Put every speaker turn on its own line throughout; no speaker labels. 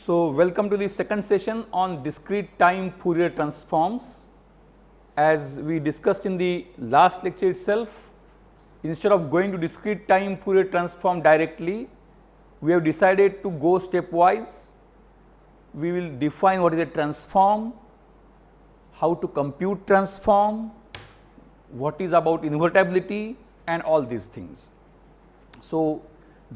So, welcome to the second session on discrete time Fourier transforms. As we discussed in the last lecture itself, instead of going to discrete time Fourier transform directly, we have decided to go stepwise. We will define what is a transform, how to compute transform, what is about invertibility and all these things. So,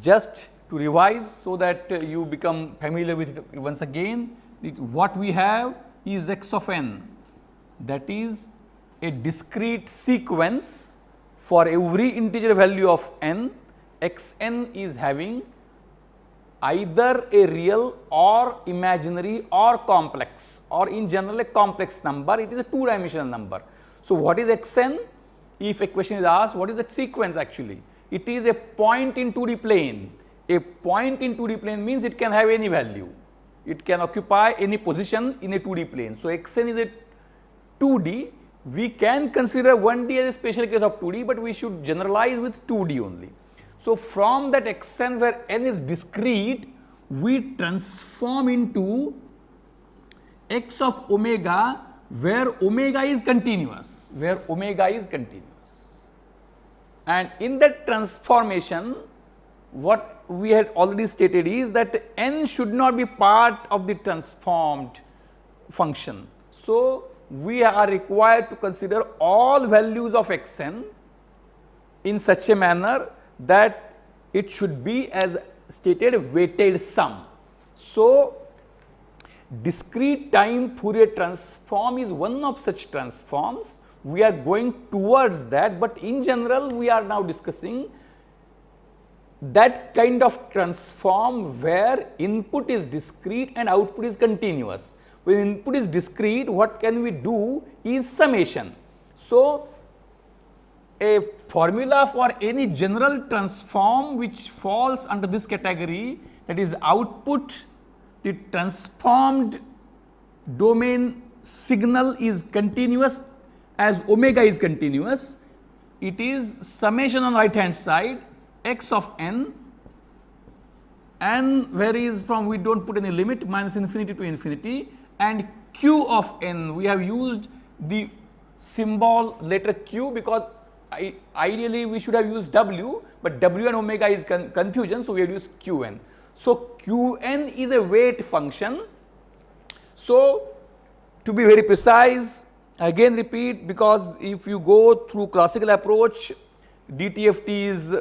just to revise so that you become familiar with it once again, what we have is x of n, that is a discrete sequence for every integer value of n. X n is having either a real or imaginary or complex, or in general a complex number. It is a two-dimensional number. So, what is x n? If a question is asked, what is that sequence actually? It is a point in 2D plane. A point in 2D plane means it can have any value, it can occupy any position in a 2D plane. So, x n is a 2D, we can consider 1D as a special case of 2D, but we should generalize with 2D only. So, from that x n where n is discrete, we transform into x of omega where omega is continuous, and in that transformation what we had already stated is that n should not be part of the transformed function. So, we are required to consider all values of x n in such a manner that it should be, as stated, a weighted sum. So, discrete time Fourier transform is one of such transforms. We are going towards that, but in general we are now discussing that kind of transform where input is discrete and output is continuous. When input is discrete, what can we do is summation. So, a formula for any general transform which falls under this category, that is output, the transformed domain signal is continuous as omega is continuous. It is summation on right hand side x of n varies from, we do not put any limit, minus infinity to infinity, and q of n, we have used the symbol letter q because ideally we should have used w, but w and omega is confusion, so we have used qn. So, qn is a weight function. So, to be very precise, again repeat, because if you go through classical approach, DTFT is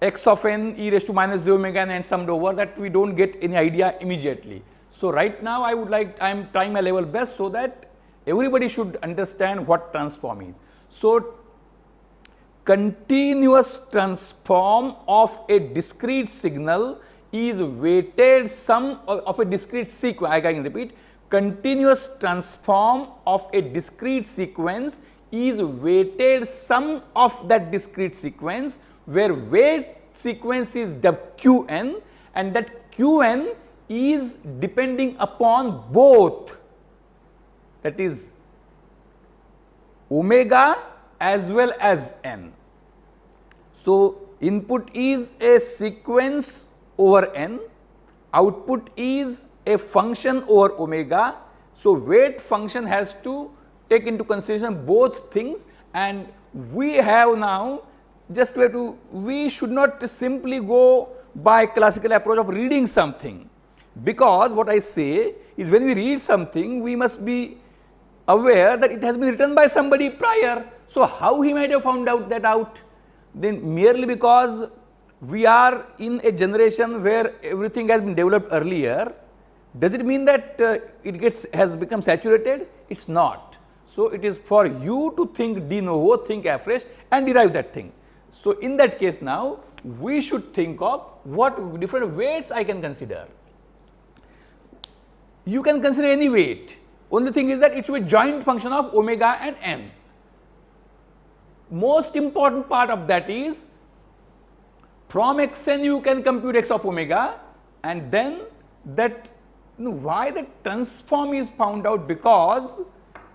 x of n e raised to minus j omega n and summed over, that we do not get any idea immediately. So, right now I am trying my level best so that everybody should understand what transform is. So, continuous transform of a discrete signal is weighted sum of a discrete sequence. I can repeat, continuous transform of a discrete sequence is weighted sum of that discrete sequence, where weight sequence is qn, and that qn is depending upon both, that is omega as well as n. So, input is a sequence over n, output is a function over omega. So, weight function has to take into consideration both things, and we have now just we should not simply go by classical approach of reading something, because what I say is when we read something we must be aware that it has been written by somebody prior. So, how he might have found out that out? Then merely because we are in a generation where everything has been developed earlier, does it mean that it has become saturated? It is not. So, it is for you to think de novo, think afresh and derive that thing. So, in that case now we should think of what different weights I can consider. You can consider any weight, only thing is that it should be joint function of omega and n. Most important part of that is from x n you can compute x of omega, and then that why the transform is found out, because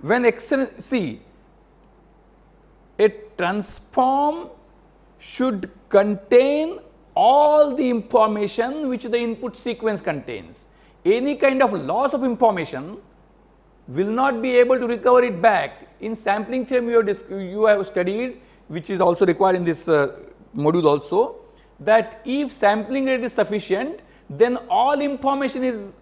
when x n, see, a transform should contain all the information which the input sequence contains. any kind of loss of information will not be able to recover it back. In sampling theorem you have studied, which is also required in this module also, that if sampling rate is sufficient, then all information is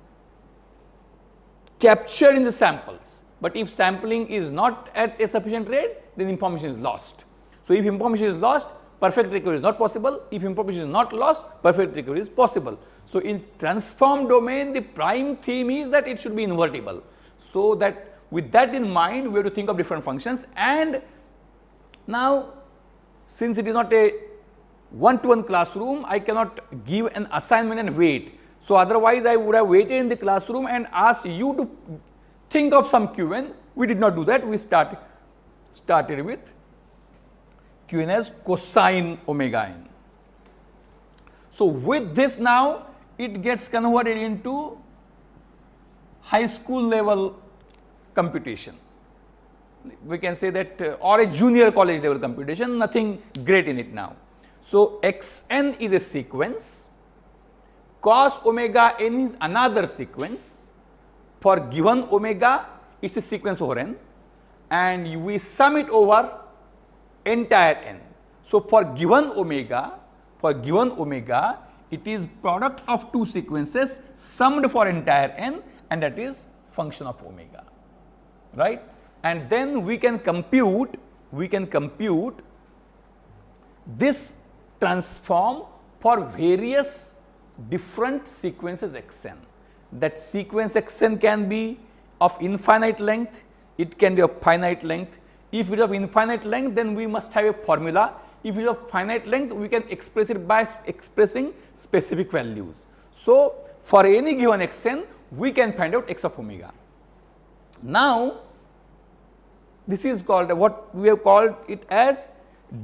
captured in the samples. But if sampling is not at a sufficient rate, then information is lost. So, if information is lost, perfect recovery is not possible. If information is not lost, perfect recovery is possible. So, in transform domain, the prime theme is that it should be invertible. So, that with that in mind, we have to think of different functions. And now, since it is not a one-to-one classroom, I cannot give an assignment and wait. So, otherwise I would have waited in the classroom and asked you to think of some Qn. We did not do that. We started with Qn as cosine omega n. So, with this now it gets converted into high school level computation. We can say that or a junior college level computation, nothing great in it now. So, xn is a sequence, cos omega n is another sequence. For given omega, it is a sequence over n, and we sum it over entire n. So, for given omega, it is product of two sequences summed for entire n, and that is function of omega, right. And then we can compute this transform for various different sequences xn. That sequence xn can be of infinite length, it can be of finite length. If it is of infinite length, then we must have a formula. If it is of finite length, we can express it by expressing specific values. So, for any given xn, we can find out x of omega. Now, this is called, what we have called it as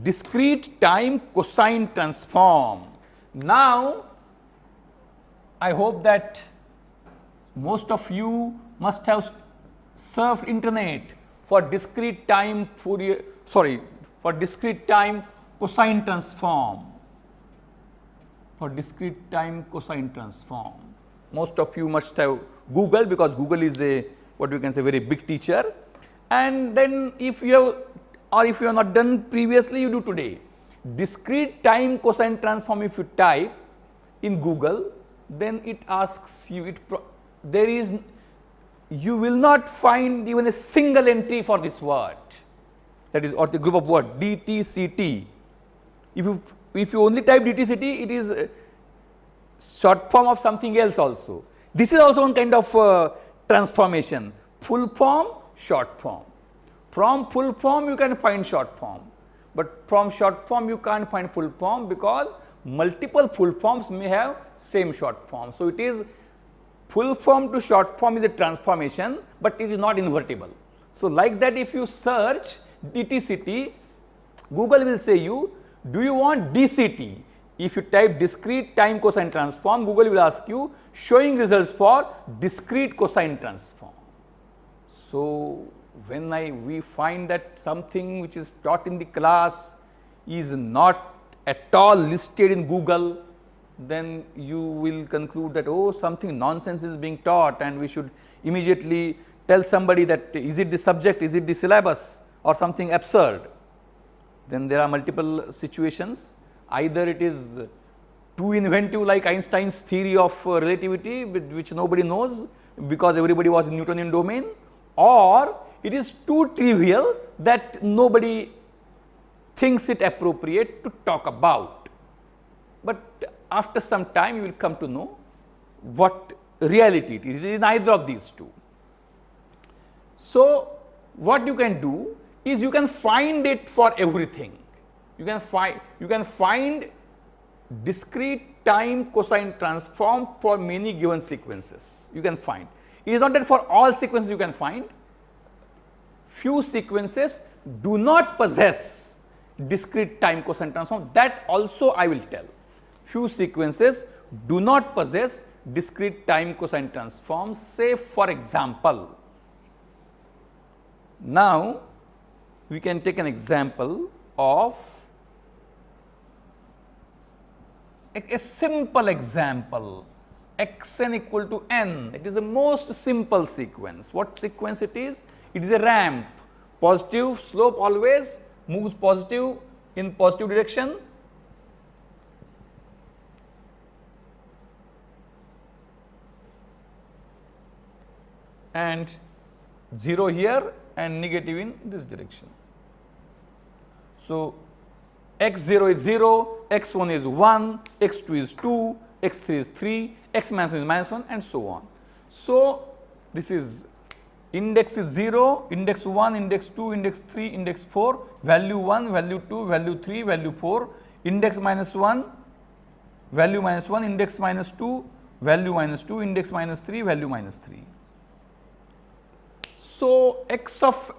discrete time cosine transform. Now, I hope that most of you must have surfed internet for discrete time for discrete time cosine transform. Most of you must have Google, because Google is a, what we can say, very big teacher. And then if you have, or if you have not done previously, you do today. Discrete time cosine transform, if you type in Google, then it asks you, you will not find even a single entry for this word, that is, or the group of word DTCT. If you only type DTCT, it is a short form of something else also. This is also one kind of transformation, full form, short form. From full form you can find short form, but from short form you can't find full form, because multiple full forms may have same short form. So, it is full form to short form is a transformation, but it is not invertible. So, like that, if you search DTCT, Google will say you, do you want DCT? If you type discrete time cosine transform, Google will ask you showing results for discrete cosine transform. So, when we find that something which is taught in the class is not at all listed in Google, then you will conclude that, oh, something nonsense is being taught, and we should immediately tell somebody that is it the subject, is it the syllabus, or something absurd. Then there are multiple situations. Either it is too inventive, like Einstein's theory of relativity, which nobody knows because everybody was in Newtonian domain, or it is too trivial that nobody thinks it appropriate to talk about. But after some time you will come to know what reality it is. It is neither of these two. So, what you can do is you can find it for everything. You can find discrete time cosine transform for many given sequences. You can find. It is not that for all sequences you can find. Few sequences do not possess discrete time cosine transform, that also I will tell. Few sequences do not possess discrete time cosine transform. Say for example, now we can take an example of a simple example xn equal to n. It is the most simple sequence. What sequence it is? It is a ramp. Positive slope always moves positive in positive direction, and 0 here and negative in this direction. So, x0 is 0, x1 is 1, x2 is 2, x3 is 3, x minus 1 is minus 1, and so on. So, this is index is 0, index 1, index 2, index 3, index 4, value 1, value 2, value 3, value 4, index minus 1, value minus 1, index minus 2, value minus 2, index minus 3, value minus 3. So, x of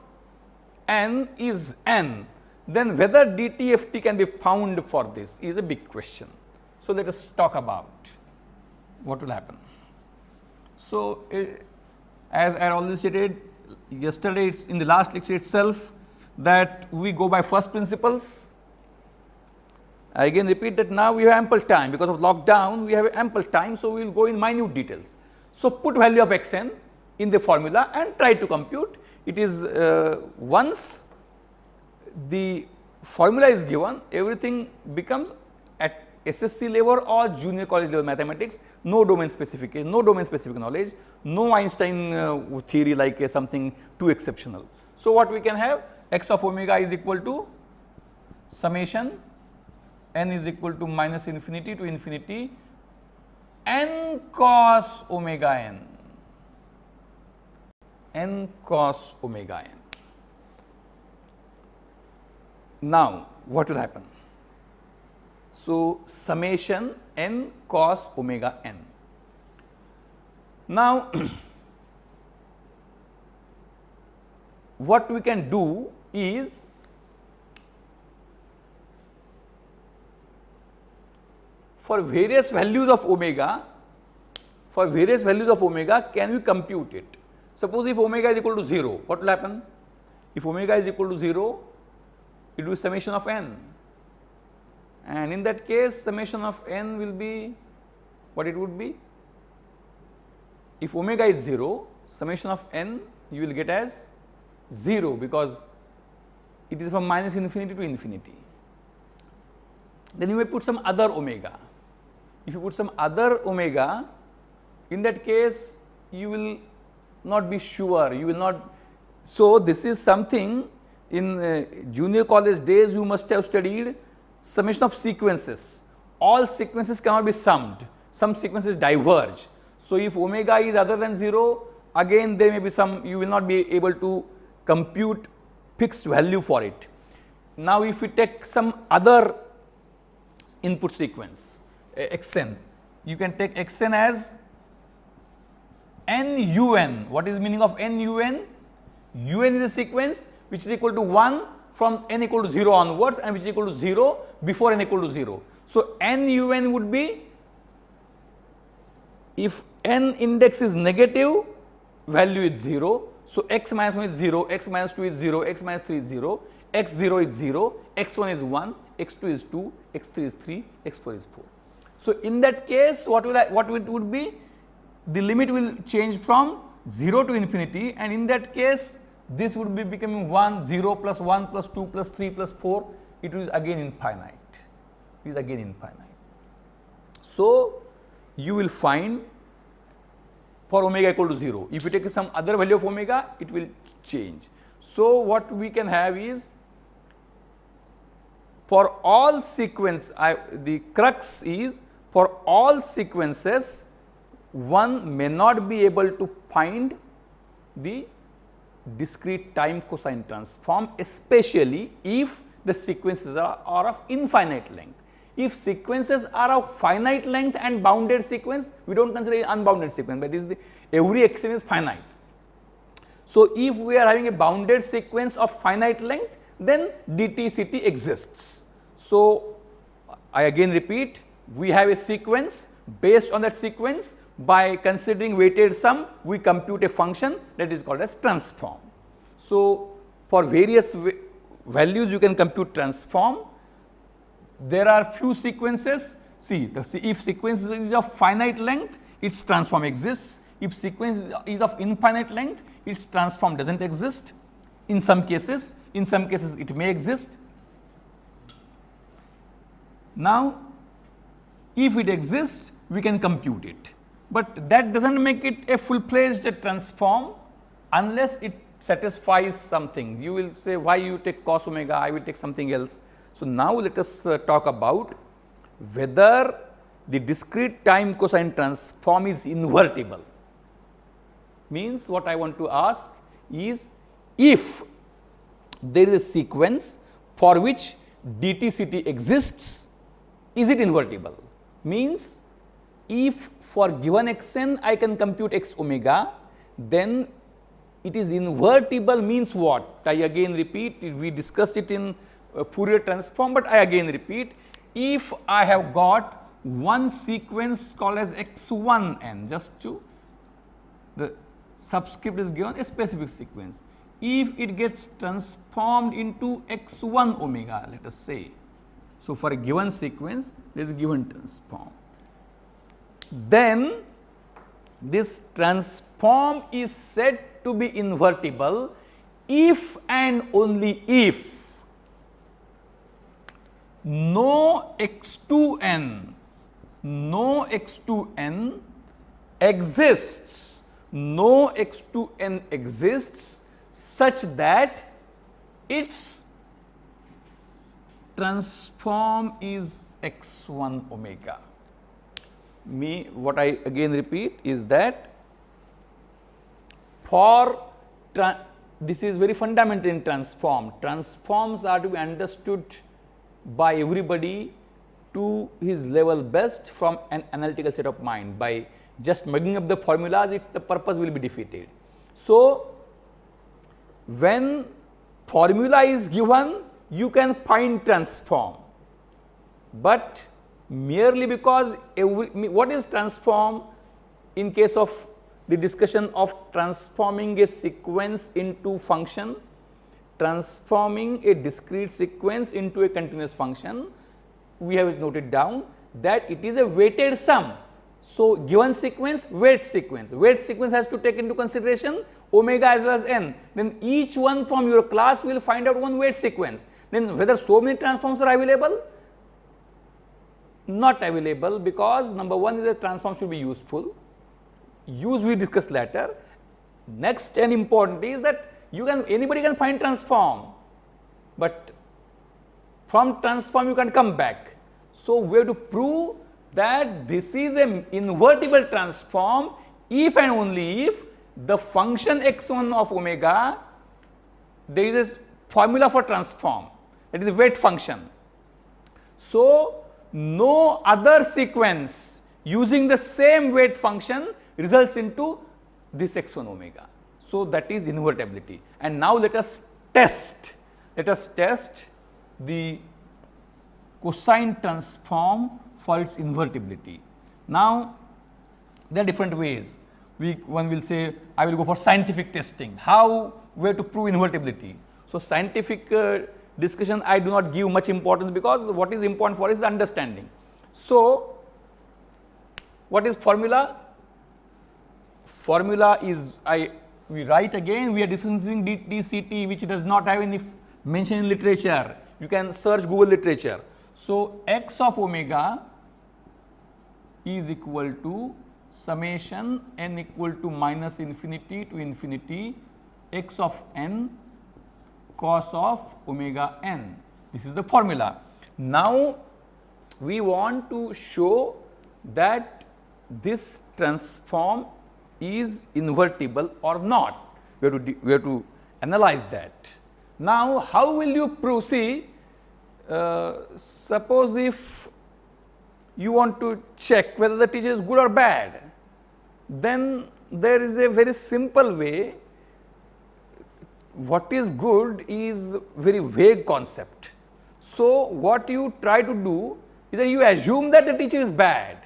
n is n, then whether DTFT can be found for this is a big question. So, let us talk about what will happen. So, as I had already stated yesterday, it's in the last lecture itself, that we go by first principles. I again repeat that now we have ample time because of lockdown, we have ample time. So, we will go in minute details. So, put value of xn in the formula and try to compute. It is once the formula is given, everything becomes at SSC level or junior college level mathematics, no domain specific knowledge, no Einstein theory like something too exceptional. So, what we can have, x of omega is equal to summation n is equal to minus infinity to infinity n cos omega n cos omega n. Now, what will happen? So, summation n cos omega n. Now, what we can do is for various values of omega, can we compute it? Suppose if omega is equal to 0, what will happen? If omega is equal to 0, it will be summation of n, and in that case summation of n will be what it would be. If omega is 0, summation of n you will get as 0 because it is from minus infinity to infinity. Then you may put some other omega. If you put some other omega, in that case you will not be sure, you will not. So, this is something in junior college days you must have studied summation of sequences. All sequences cannot be summed, some sequences diverge. So, if omega is other than 0, again there may be some, you will not be able to compute fixed value for it. Now, if we take some other input sequence xn, you can take xn as n-un. What is the meaning of n-un? Un is a sequence which is equal to 1 from n equal to 0 onwards and which is equal to 0 before n equal to 0. So, n-un would be, if n index is negative, value is 0. So, x minus 1 is 0, x minus 2 is 0, x minus 3 is 0, x0 is 0, x1 is 1, x2 is 2, x3 is 3, x4 is 4. So, in that case what it would be? The limit will change from 0 to infinity, and in that case this would be becoming 1, 0 plus 1 plus 2 plus 3 plus 4, it is again infinite, it is again infinite. So, you will find for omega equal to 0, if you take some other value of omega, it will change. So, what we can have is, for all sequence, the crux is, for all sequences one may not be able to find the discrete time cosine transform, especially if the sequences are of infinite length. If sequences are of finite length and bounded sequence, we do not consider it unbounded sequence, but is every xn is finite. So, if we are having a bounded sequence of finite length, then DTCT exists. So, I again repeat, we have a sequence, based on that sequence, by considering weighted sum, we compute a function that is called as transform. So, for various values you can compute transform. There are few sequences, see if sequence is of finite length, its transform exists. If sequence is of infinite length, its transform does not exist in some cases it may exist. Now, if it exists, we can compute it, but that does not make it a full-fledged transform unless it satisfies something. You will say, why you take cos omega, I will take something else. So, now let us talk about whether the discrete time cosine transform is invertible. Means what I want to ask is, if there is a sequence for which dTct exists, is it invertible? Means if for given xn I can compute x omega, then it is invertible. Means what? I again repeat, we discussed it in Fourier transform, but I again repeat, if I have got one sequence called as x1n, just to the subscript is given a specific sequence, if it gets transformed into x1 omega, let us say. So, for a given sequence there is a given transform, then this transform is said to be invertible if and only if no x2n exists, no x2n exists such that its transform is x1 omega. What I again repeat is that for this is very fundamental in transform. Transforms are to be understood by everybody to his level best from an analytical state of mind. By just mugging up the formulas, the purpose will be defeated. So, when formula is given, you can find transform, but merely because what is transform in case of the discussion of transforming a sequence into function, transforming a discrete sequence into a continuous function, we have noted down that it is a weighted sum. So, given sequence, weight sequence has to take into consideration omega as well as n, then each one from your class will find out one weight sequence. Then whether so many transforms are available? Not available, because number one is the transform should be useful. Use we discuss later. Next and important is that anybody can find transform, but from transform you can come back. So, we have to prove that this is an invertible transform if and only if the function x1 of omega, there is a formula for transform, that is a weight function. So, no other sequence using the same weight function results into this x1 omega. So, that is invertibility. And now let us test the cosine transform for its invertibility. Now, there are different ways. One will say, I will go for scientific testing. How we have to prove invertibility? So, scientific discussion I do not give much importance, because what is important for is understanding. So, what is formula? Formula is, we write again, we are discussing dTct, which does not have any mention in literature. You can search Google literature. So, x of omega is equal to summation n equal to minus infinity to infinity x of n cos of omega n. This is the formula. Now, we want to show that this transform is invertible or not. We have to analyze that. Now, how will you prove? See, suppose if you want to check whether the teacher is good or bad, then there is a very simple way. What is good is very vague concept. So, what you try to do is that you assume that the teacher is bad,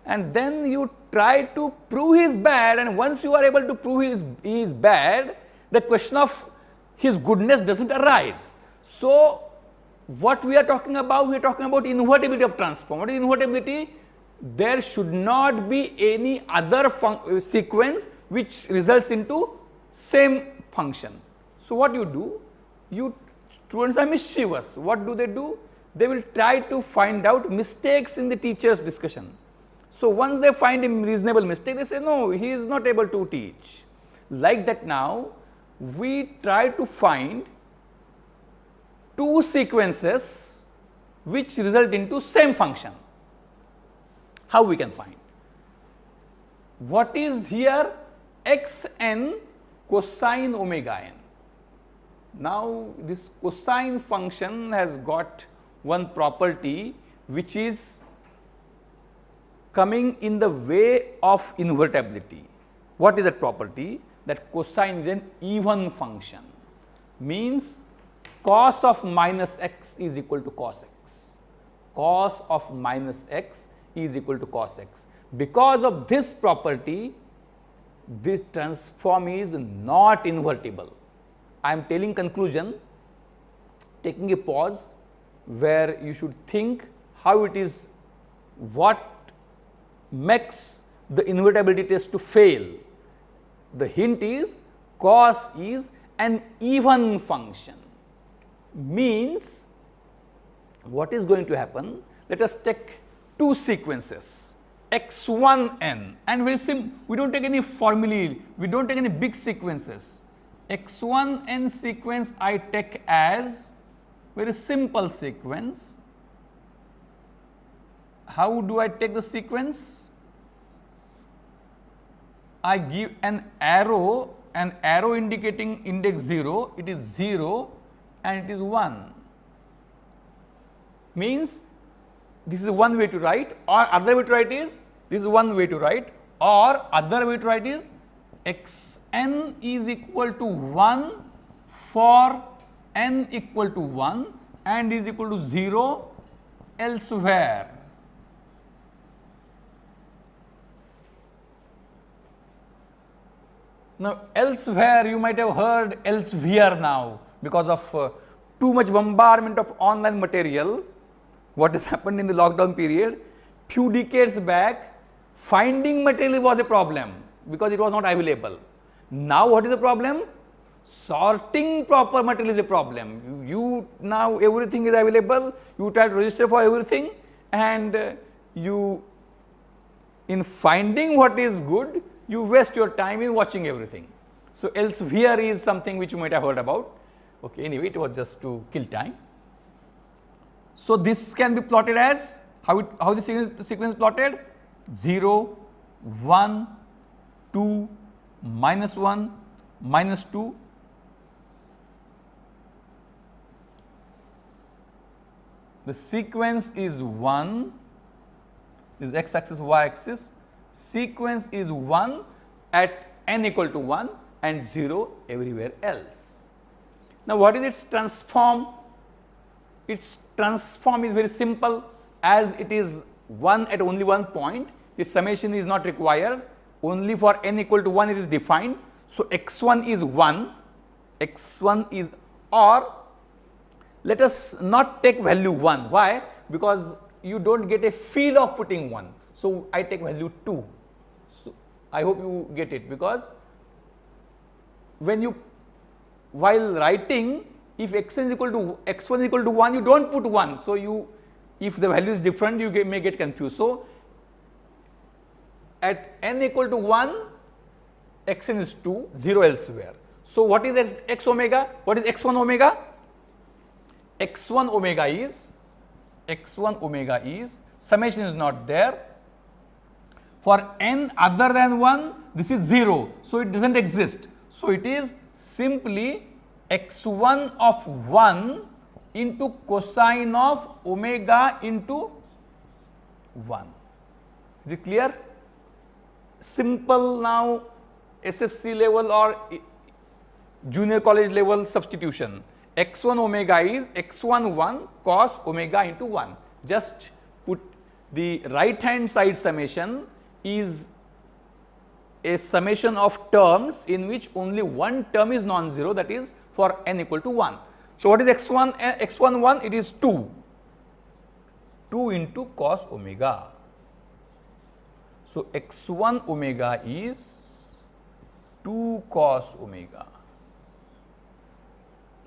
and then you try to prove he is bad, and once you are able to prove he is bad, the question of his goodness does not arise. So, what we are talking about? We are talking about invertibility of transform. What is invertibility? there should not be any other sequence which results into same function. So, what you do? Students are mischievous. What do? They will try to find out mistakes in the teacher's discussion. So, once they find a reasonable mistake, they say, no, he is not able to teach. Like that now, we try to find two sequences which result into same function. How we can find? What is here? Xn cosine omega n. Now, this cosine function has got one property which is coming in the way of invertibility. What is that property? That cosine is an even function, means cos of minus x is equal to cos x. Cos of minus x is equal to cos x. Because of this property, this transform is not invertible. I am telling conclusion, taking a pause where you should think how it is, what makes the invertibility test to fail. The hint is cos is an even function, means what is going to happen? Let us take two sequences x1n, and very simple, we do not take any formulae, we do not take any big sequences. X1n sequence I take as very simple sequence. How do I take the sequence? I give an arrow indicating index 0, it is 0 and it is 1. Means this is one way to write, or other way to write is, this is one way to write, or other way to write is xn is equal to 1 for n equal to 1 and is equal to 0 elsewhere. Now, elsewhere you might have heard elsewhere now because of too much bombardment of online material. What has happened in the lockdown period? Few decades back, finding material was a problem because it was not available. Now, what is the problem? Sorting proper material is a problem. You now everything is available, you try to register for everything, and you in finding what is good, you waste your time in watching everything. So, elsewhere is something which you might have heard about. Okay, anyway, it was just to kill time. So, this can be plotted as how the sequence plotted 0, 1, 2, minus 1, minus 2. The sequence is 1, this is x axis, y axis, sequence is 1 at n equal to 1 and 0 everywhere else. Now, what is its transform? Its transform is very simple, as it is 1 at only one point, the summation is not required, only for n equal to 1 it is defined. So, x1 is 1, x1 is, or let us not take value 1. Why? Because you do not get a feel of putting 1. So, I take value 2. So, I hope you get it, because when you, while writing, if xn is equal to x1 is equal to 1, you do not put 1. So, you, if the value is different, you may get confused. So, at n equal to 1, xn is 2, 0 elsewhere. So, what is x omega? What is x1 omega? x1 omega is summation is not there. For n other than 1, this is 0. So, it does not exist. So, it is simply x1 of 1 into cosine of omega into 1. Is it clear? Simple now SSC level or junior college level substitution. X1 omega is x1 1 cos omega into 1. Just put the right hand side summation is a summation of terms in which only one term is non-zero, that is for n equal to 1. So, what is x1? x1 1, it is 2 into cos omega. So, x1 omega is 2 cos omega.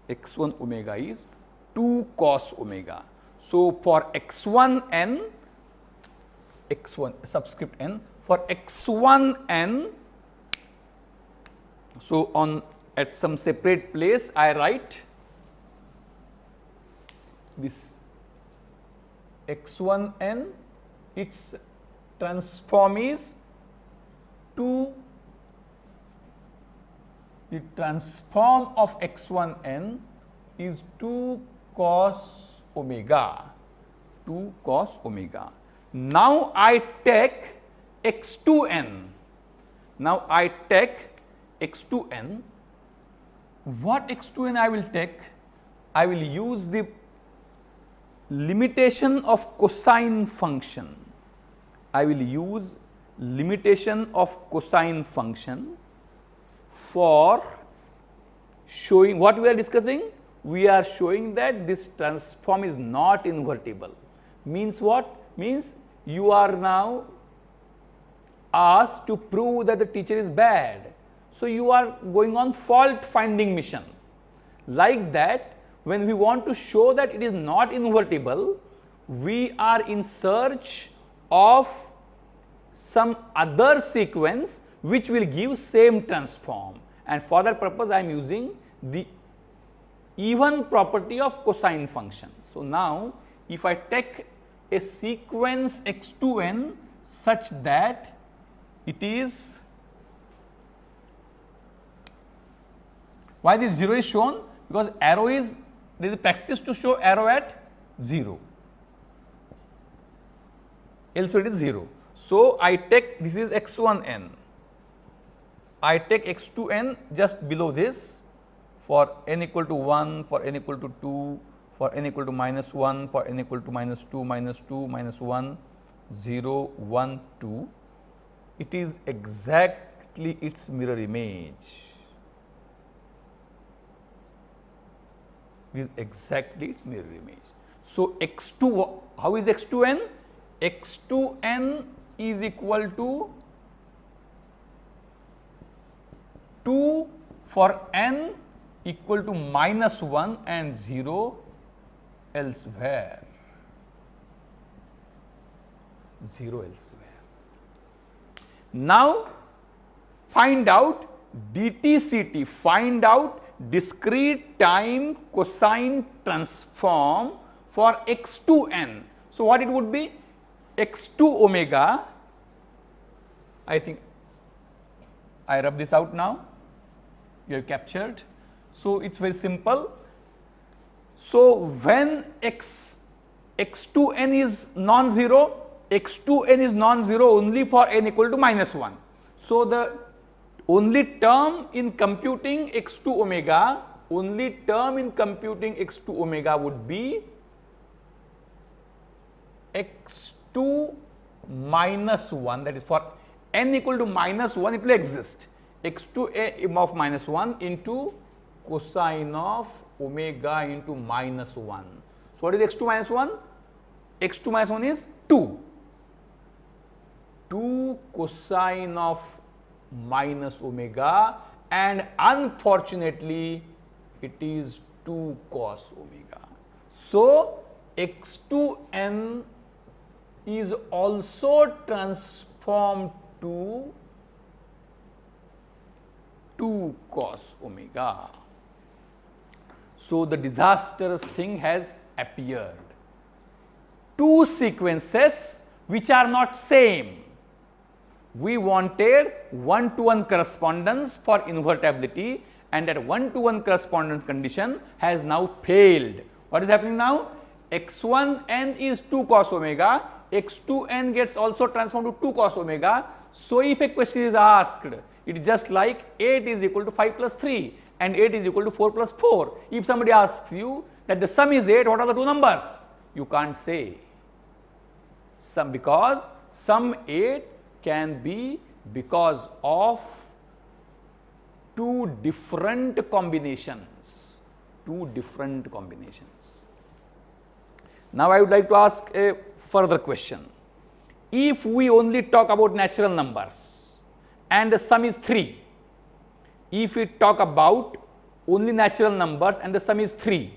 x1 omega is 2 cos omega. So, for x1n, x1 subscript n, for x1n, so on at some separate place I write this x1n, its transform is 2, the transform of x1n is 2 cos omega, 2 cos omega. Now I take x2n, now I take x2n. What x2n I will take? I will use the limitation of cosine function. I will use limitation of cosine function for showing what we are discussing. We are showing that this transform is not invertible. Means what? Means you are now asked to prove that the teacher is bad. So, you are going on fault finding mission. Like that, when we want to show that it is not invertible, we are in search of some other sequence which will give same transform, and for that purpose I am using the even property of cosine function. So, now if I take a sequence x2n such that it is, why this 0 is shown? Because arrow is, there is a practice to show arrow at 0, else it is 0. So, I take this is x1n, I take x2n just below this for n equal to 1, for n equal to 2, for n equal to -1, for n equal to -2, -2, -1, 0, 1, 2. It is exactly its mirror image. It is exactly its mirror image. So, x2, how is x2n? x2n is equal to 2 for n equal to -1 and 0 elsewhere, 0 elsewhere. Now, find out DTCT, find out discrete time cosine transform for x2n. So, what it would be? x2 omega, I think I rub this out now, you have captured. So, it is very simple. So, when x2n is non-zero, x2n is non-zero only for n equal to -1. So, the only term in computing x2 omega, only term in computing x2 omega would be x2 -1, that is for n equal to -1 it will exist, x2 of -1 into cosine of omega into -1. So, what is x2 -1? x2 -1 is 2, 2 cosine of minus omega, and unfortunately it is 2 cos omega. So, x2n is also transformed to 2 cos omega. So, the disastrous thing has appeared. Two sequences which are not same. We wanted one-to-one correspondence for invertibility, and that one-to-one correspondence condition has now failed. What is happening now? x1n is 2 cos omega, x2n gets also transformed to 2 cos omega. So, if a question is asked, it is just like 8 is equal to 5 plus 3 and 8 is equal to 4 plus 4. If somebody asks you that the sum is 8, what are the two numbers? You can't say sum, because sum 8 can be because of two different combinations, Now, I would like to ask a further question. if we only talk about natural numbers and the sum is 3, if we talk about only natural numbers and the sum is 3,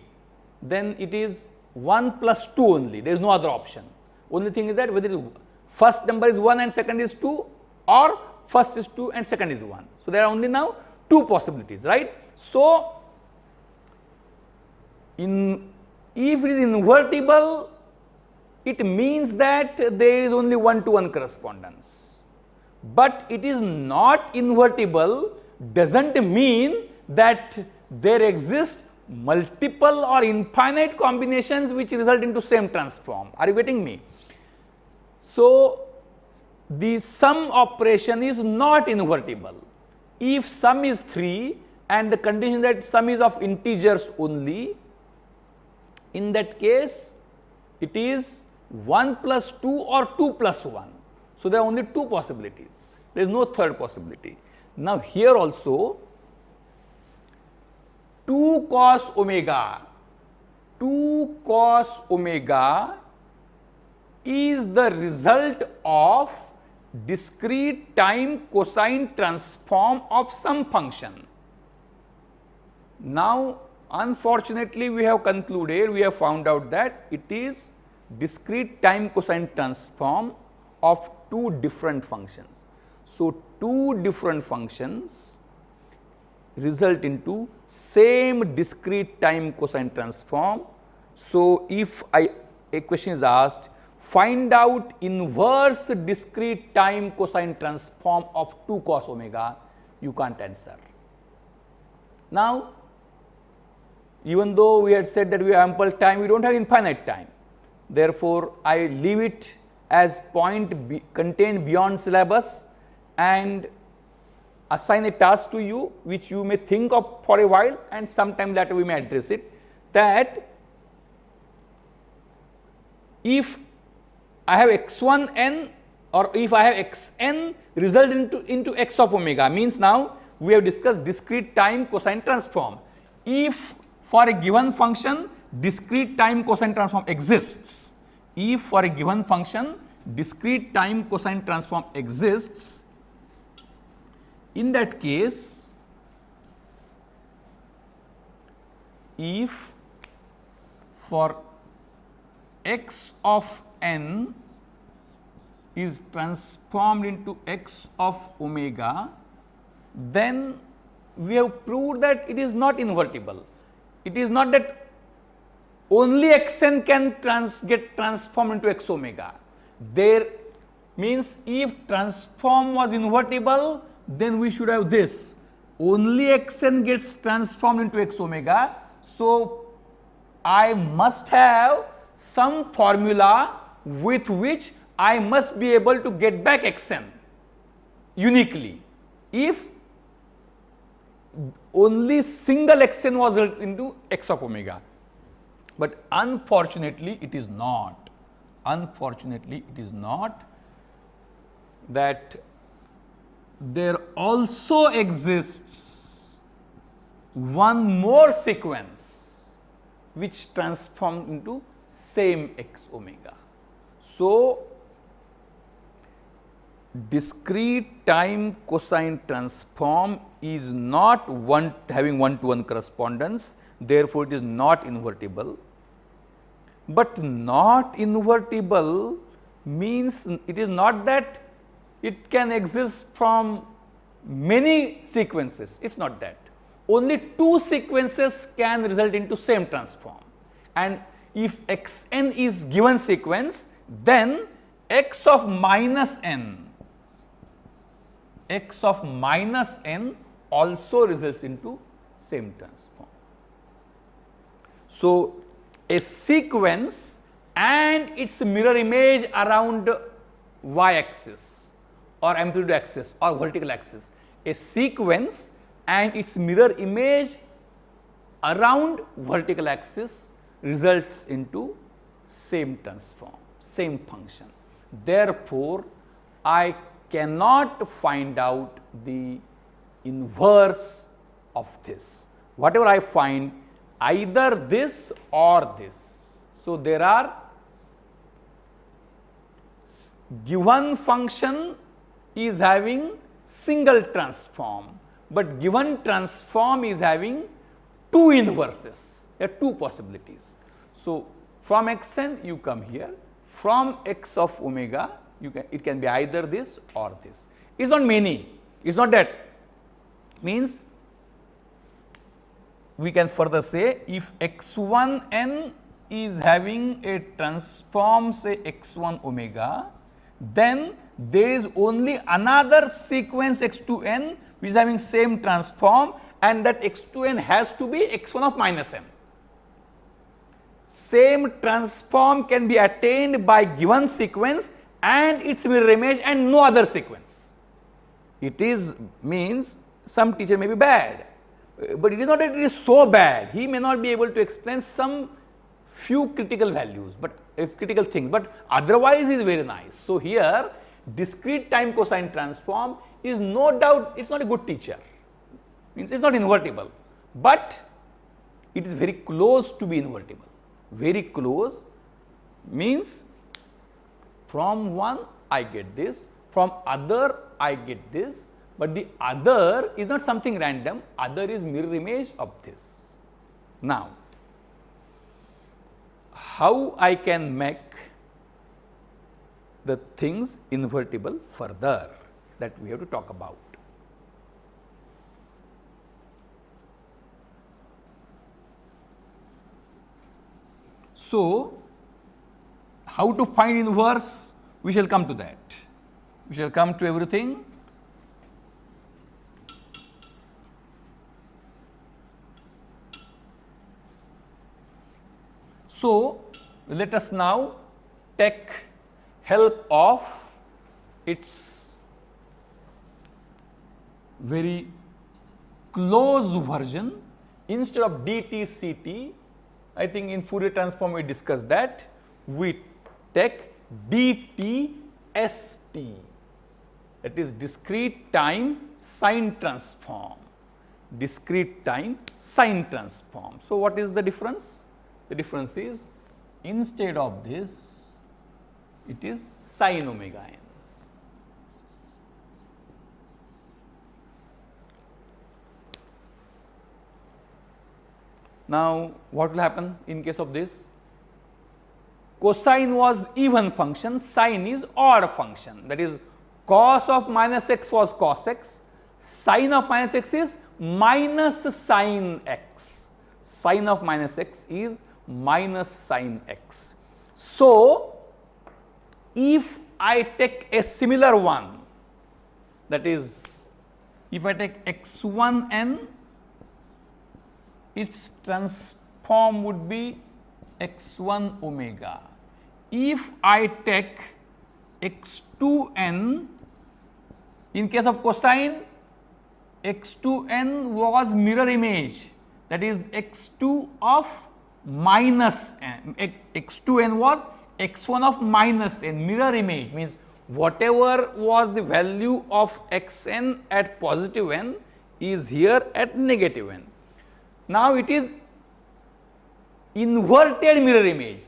then it is 1 plus 2 only, there is no other option. Only thing is that whether first number is 1 and second is 2, or first is 2 and second is 1. So, there are only now 2 possibilities, right. So, if it is invertible, it means that there is only 1-to-1 correspondence. But it is not invertible doesn't mean that there exist multiple or infinite combinations which result into same transform. Are you getting me? So, the sum operation is not invertible. If sum is 3 and the condition that sum is of integers only, in that case it is 1 plus 2 or 2 plus 1. So, there are only 2 possibilities, there is no third possibility. Now, here also 2 cos omega is the result of discrete time cosine transform of some function. Now, unfortunately, we have concluded, we have found out that it is discrete time cosine transform of 2 different functions. So, 2 different functions result into same discrete time cosine transform. So, if a question is asked, find out inverse discrete time cosine transform of 2 cos omega, you can't answer. Now, even though we had said that we have ample time, we do not have infinite time. Therefore, I leave it as point contained beyond syllabus and assign a task to you which you may think of for a while, and sometime later we may address it, that if I have x1 n or if I have xn result into x of omega, means now we have discussed discrete time cosine transform. If for a given function discrete time cosine transform exists, if for a given function discrete time cosine transform exists, in that case, if for x of n is transformed into x of omega, then we have proved that it is not invertible. It is not that only xn can get transformed into x omega. There means if transform was invertible, then we should have this, only xn gets transformed into x omega. So, I must have some formula with which I must be able to get back xn uniquely, if only single xn was into x of omega. But unfortunately, it is not. Unfortunately, it is not. That there also exists one more sequence which transforms into same x omega. So, discrete time cosine transform is not having 1-to-1 correspondence, therefore, it is not invertible. But not invertible means it is not that it can exist from many sequences, it is not that. Only 2 sequences can result into same transform, and if xn is given sequence, then x of minus n also results into same transform. So, a sequence and its mirror image around y axis or amplitude axis or vertical axis, a sequence and its mirror image around vertical axis results into same transform, same function. Therefore, I cannot find out the inverse of this. Whatever I find, either this or this. So, there are given function is having single transform, but given transform is having two inverses. There are two possibilities. So, from xn you come here, from x of omega it can be either this or this. It is not many, it is not that. Means we can further say if x1n is having a transform say x1 omega, then there is only another sequence x2n which is having same transform, and that x2n has to be x1 of minus n. Same transform can be attained by given sequence and its mirror image and no other sequence. It is means some teacher may be bad, but it is not that it is so bad. He may not be able to explain some few critical values, but critical things, but otherwise is very nice. So, here discrete time cosine transform is no doubt, it is not a good teacher, means it is not invertible, but it is very close to be invertible. Very close means from one I get this, from other I get this, but the other is not something random, other is mirror image of this. Now, how I can make the things invertible further, that we have to talk about. So, how to find inverse, we shall come to that, we shall come to everything. So, let us now take help of its very close version. Instead of dt ct, I think in Fourier transform we discussed that, we take dt st, that is discrete time sine transform, discrete time sine transform. So, what is the difference? The difference is, instead of this it is sine omega n. Now, what will happen in case of this? Cosine was even function, sine is odd function, that is cos of minus x was cos x, sine of minus x is minus sine x, sine of minus x is minus sine x. So, if I take a similar one, that is if I take x1n, its transform would be x1 omega. If I take x2n, in case of cosine, x2n was mirror image, that is x2 of minus n, x2n was x1 of minus n, mirror image means whatever was the value of xn at positive n is here at negative n. Now, it is inverted mirror image,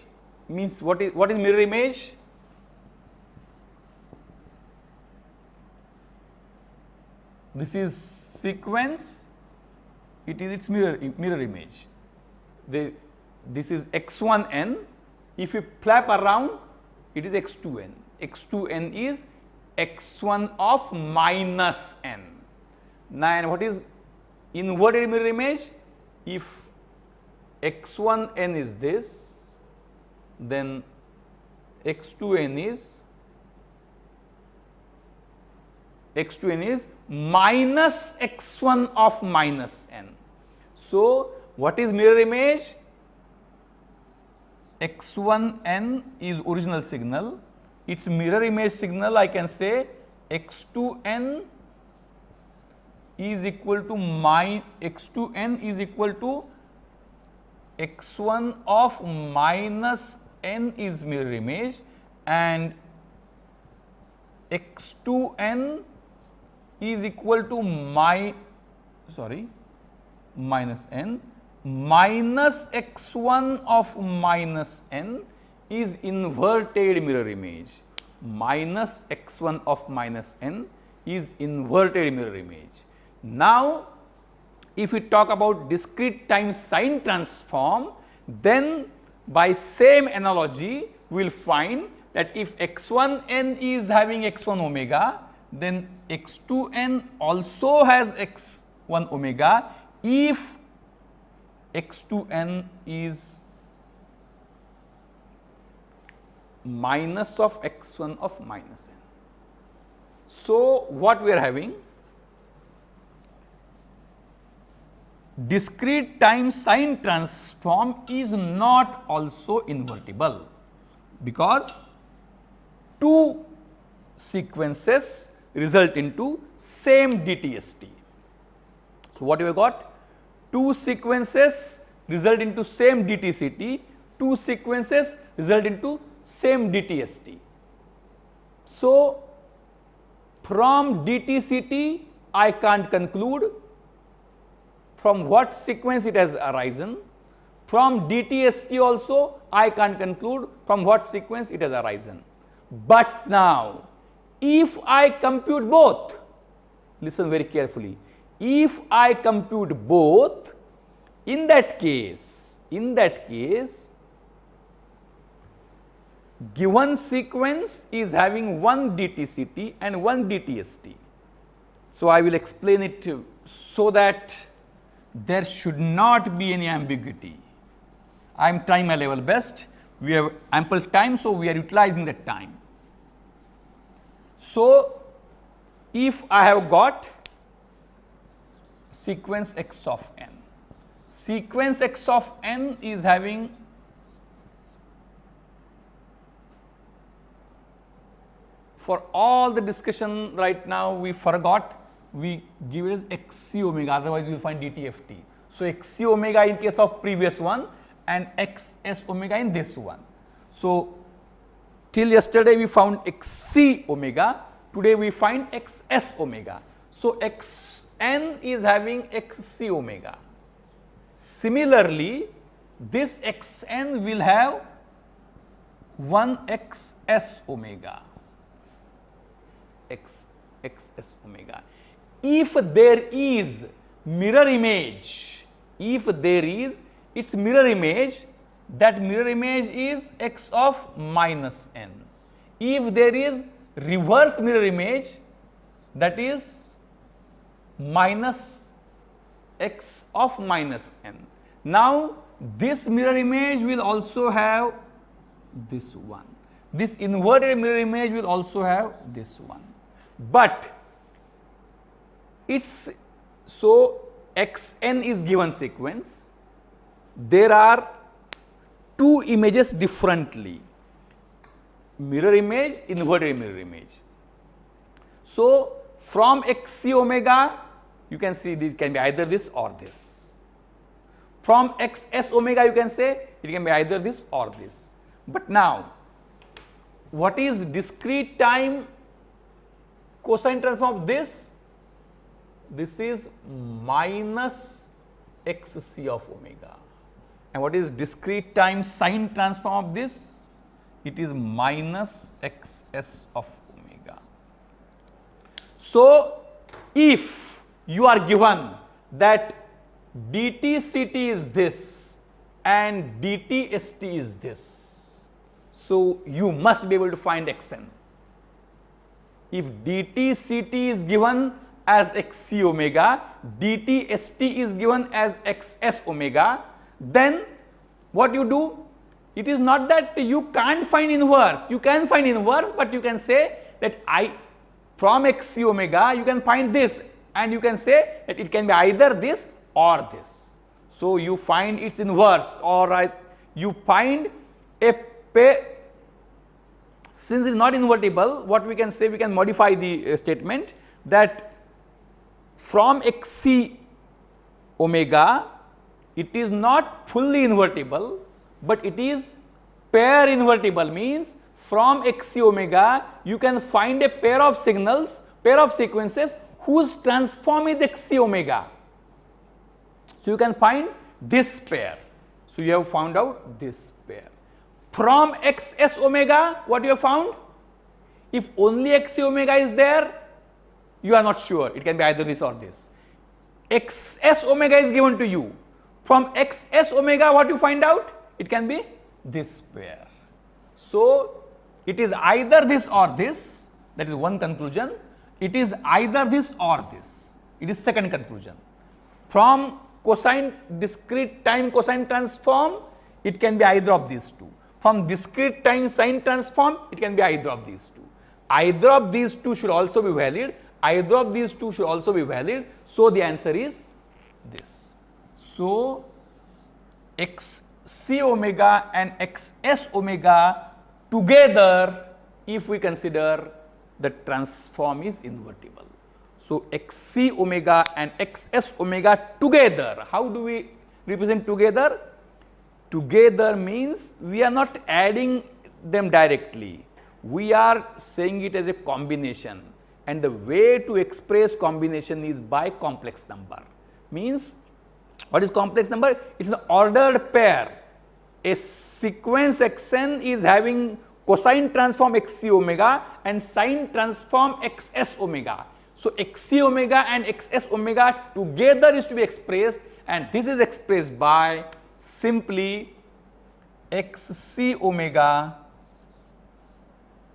means what is mirror image? This is sequence, it is its mirror image. This is x1n, if you flap around it is x2n, x2n is x1 of minus n. Now, and what is inverted mirror image? If x1n is this, then x2n is minus x1 of minus n. So, what is mirror image? x1n is original signal, its mirror image signal I can say x2n is equal to x2n is equal to x1 of minus n is mirror image, and x2n is equal to minus n minus x1 of minus n is inverted mirror image. minus x1 of minus n is inverted mirror image. Now, if we talk about discrete time sine transform, then by same analogy we will find that if x1n is having x1 omega, then x2n also has x1 omega if x2n is minus of x1 of minus n. So, what we are having? Discrete time sine transform is not also invertible, because two sequences result into same DTST. So, what we have got? Two sequences result into same DTCT, two sequences result into same DTST. So, from DTCT I can't conclude from what sequence it has arisen. From DTST also I can't conclude from what sequence it has arisen. But now, if I compute both, listen very carefully, if I compute both, in that case, given sequence is having one DTCT and one DTST. So, I will explain it so that there should not be any ambiguity. I am trying my level best. We have ample time, so we are utilizing that time. So, if I have got sequence x of n, sequence x of n is having for all the discussion right now we forgot, we give it as xc omega, otherwise you will find dtft. So, xc omega in case of previous one and xs omega in this one. So, till yesterday we found xc omega, today we find xs omega. So, xn is having xc omega. Similarly, this xn will have 1 xs omega, xs omega. If there is mirror image, if there is its mirror image, that mirror image is x of minus n. If there is reverse mirror image, that is minus x of minus n. Now, this mirror image will also have this one. This inverted mirror image will also have this one. But it's so xn is given sequence. There are two images differently, mirror image, inverted mirror image. So, from xc omega you can see this can be either this or this. From xs omega you can say it can be either this or this. But now, what is discrete time cosine transform of this? This is minus xc of omega. And what is discrete time sine transform of this? It is minus xs of omega. So, if you are given that dtct is this and dtst is this, so you must be able to find xn. If dtct is given as xc omega, dtst is given as xs omega, then what you do? It is not that you can't find inverse, you can find inverse, but you can say that from xc omega you can find this, and you can say that it can be either this or this. So, you find its inverse, or you find a pair. Since it is not invertible, what we can say, we can modify the statement that from xc omega it is not fully invertible, but it is pair invertible, means from xc omega you can find a pair of signals, pair of sequences whose transform is xc omega. So, you can find this pair. So, you have found out this pair. From xs omega, what you have found? If only xc omega is there, you are not sure, it can be either this or this. Xs omega is given to you. From xs omega, what you find out? It can be this pair. So, it is either this or this, that is one conclusion. It is either this or this, it is second conclusion. From cosine discrete time cosine transform, it can be either of these two. From discrete time sine transform, it can be either of these two. Either of these two should also be valid, either of these two should also be valid. So, the answer is this. So, xc omega and xs omega together, if we consider the transform is invertible. So, xc omega and xs omega together, how do we represent together? Together means we are not adding them directly, we are saying it as a combination, and the way to express combination is by complex number. Means what is complex number? It is an ordered pair. A sequence xn is having cosine transform xc omega and sine transform xs omega. So, xc omega and xs omega together is to be expressed, and this is expressed by simply xc omega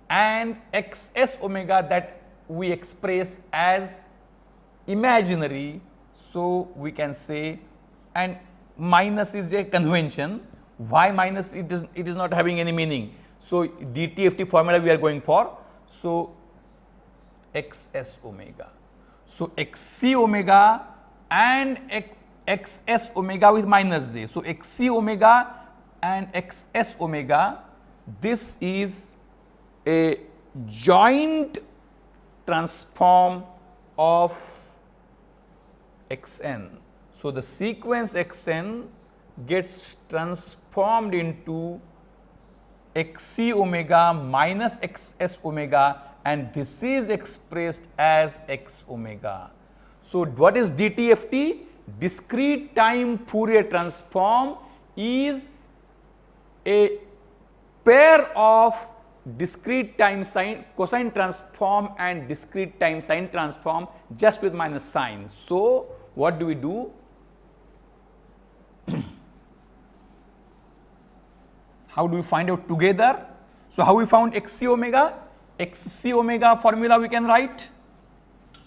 and xs omega that we express as imaginary. So, we can say, and minus is a convention. Why minus? It is not having any meaning. So, DTFT formula we are going for. So, xs omega. So, xc omega and xs omega with minus j. So, xc omega and xs omega, this is a joint transform of xn. So, the sequence xn gets transformed into xc omega minus xs omega, and this is expressed as x omega. So, what is DTFT? Discrete time Fourier transform is a pair of discrete time sine cosine transform and discrete time sine transform just with minus sign. So, what do we do? How do we find out together? So, how we found xc omega? Xc omega formula we can write,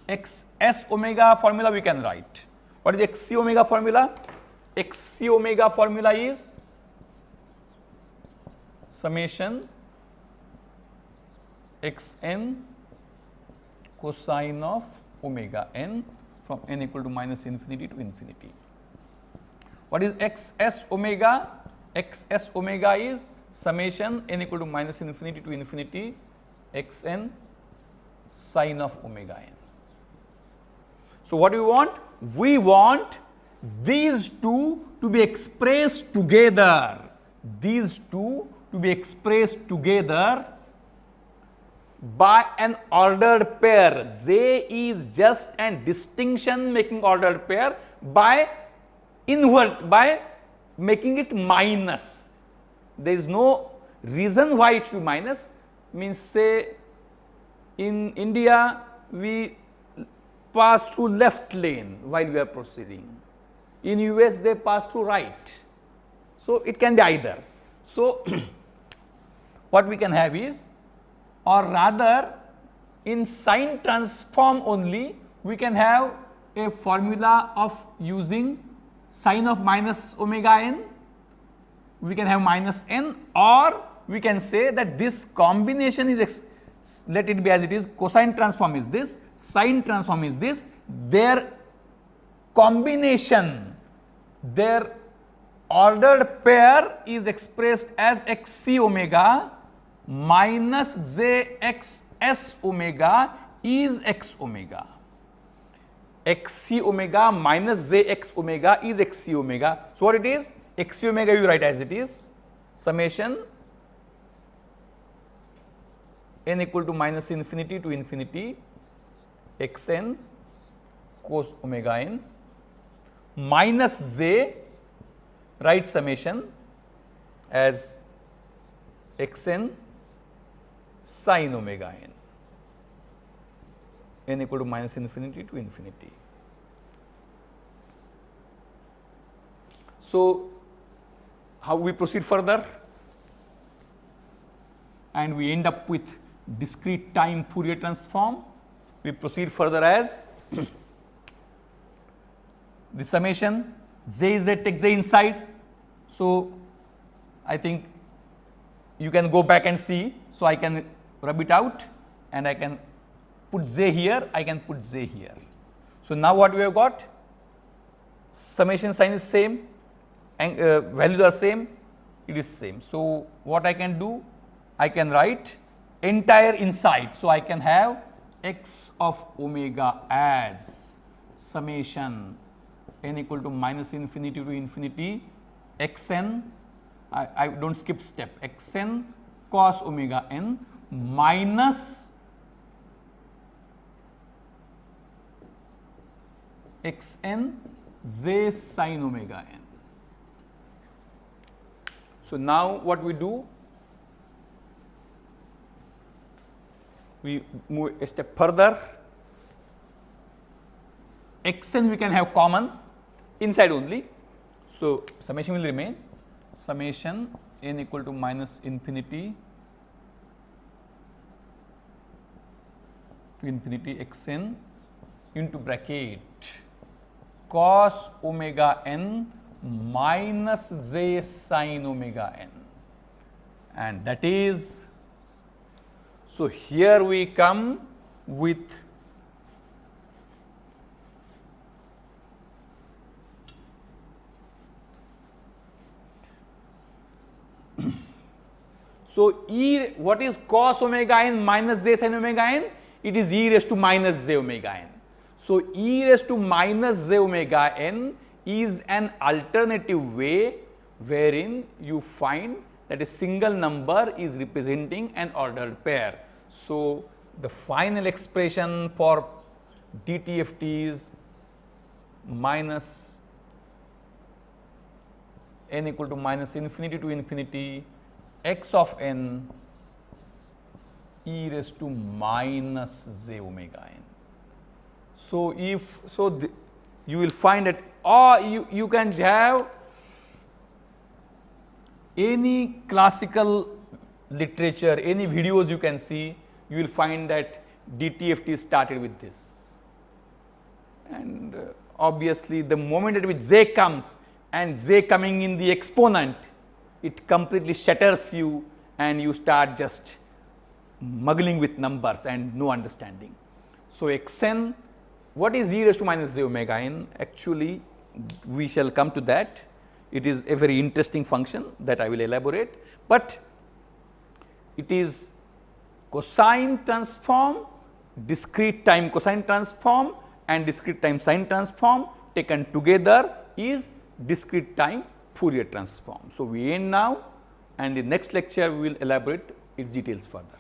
xs omega formula we can write. What is xc omega formula? Xc omega formula is summation xn cosine of omega n from n equal to minus infinity to infinity. What is xs omega? Xs omega is summation n equal to minus infinity to infinity xn sine of omega n. So, what do we want? We want these two to be expressed together, these two to be expressed together by an ordered pair. J is just an distinction making ordered pair by making it minus. There is no reason why it should be minus. Means, say in India we pass through left lane while we are proceeding. In US they pass through right. So, it can be either. So, what we can have is, or rather in sine transform only we can have a formula of using sine of minus omega n, we can have minus n, or we can say that this combination is, let it be as it is, cosine transform is this, sine transform is this, their combination, their ordered pair is expressed as xc omega minus jxs omega is x omega. Xc omega minus jx omega is xc omega. So, what it is? Xc omega you write as it is, summation n equal to minus infinity to infinity xn cos omega n minus j, write summation as xn sin omega n. n equal to minus infinity to infinity. So, how we proceed further? And we end up with discrete time Fourier transform. We proceed further as the summation j is that take j inside. So, I think you can go back and see. So, I can rub it out and I can put j here, I can put j here. So, now what we have got? Summation sign is same and values are same, it is same. So, what I can do? I can write entire inside. So, I can have x of omega as summation n equal to minus infinity to infinity x n, I do not skip step, x n cos omega n minus x n j sin omega n. So, now what we do? We move a step further, x n we can have common inside only. So, summation will remain summation n equal to minus infinity to infinity x n into bracket cos omega n minus j sin omega n, and that is. So, here we come with so e, what is cos omega n minus j sin omega n? It is e raised to minus j omega n. So, e raised to minus j omega n is an alternative way wherein you find that a single number is representing an ordered pair. So, the final expression for DTFT is minus n equal to minus infinity to infinity x of n e raised to minus j omega n. So, if so, you will find that you can have any classical literature, any videos you can see, you will find that DTFT started with this. And obviously, the moment at which j comes and j coming in the exponent, it completely shatters you and you start just muggling with numbers and no understanding. So, x n, what is e raised to minus j omega n? Actually, we shall come to that. It is a very interesting function that I will elaborate, but it is cosine transform, discrete time cosine transform and discrete time sine transform taken together is discrete time Fourier transform. So, we end now, and in the next lecture we will elaborate its details further.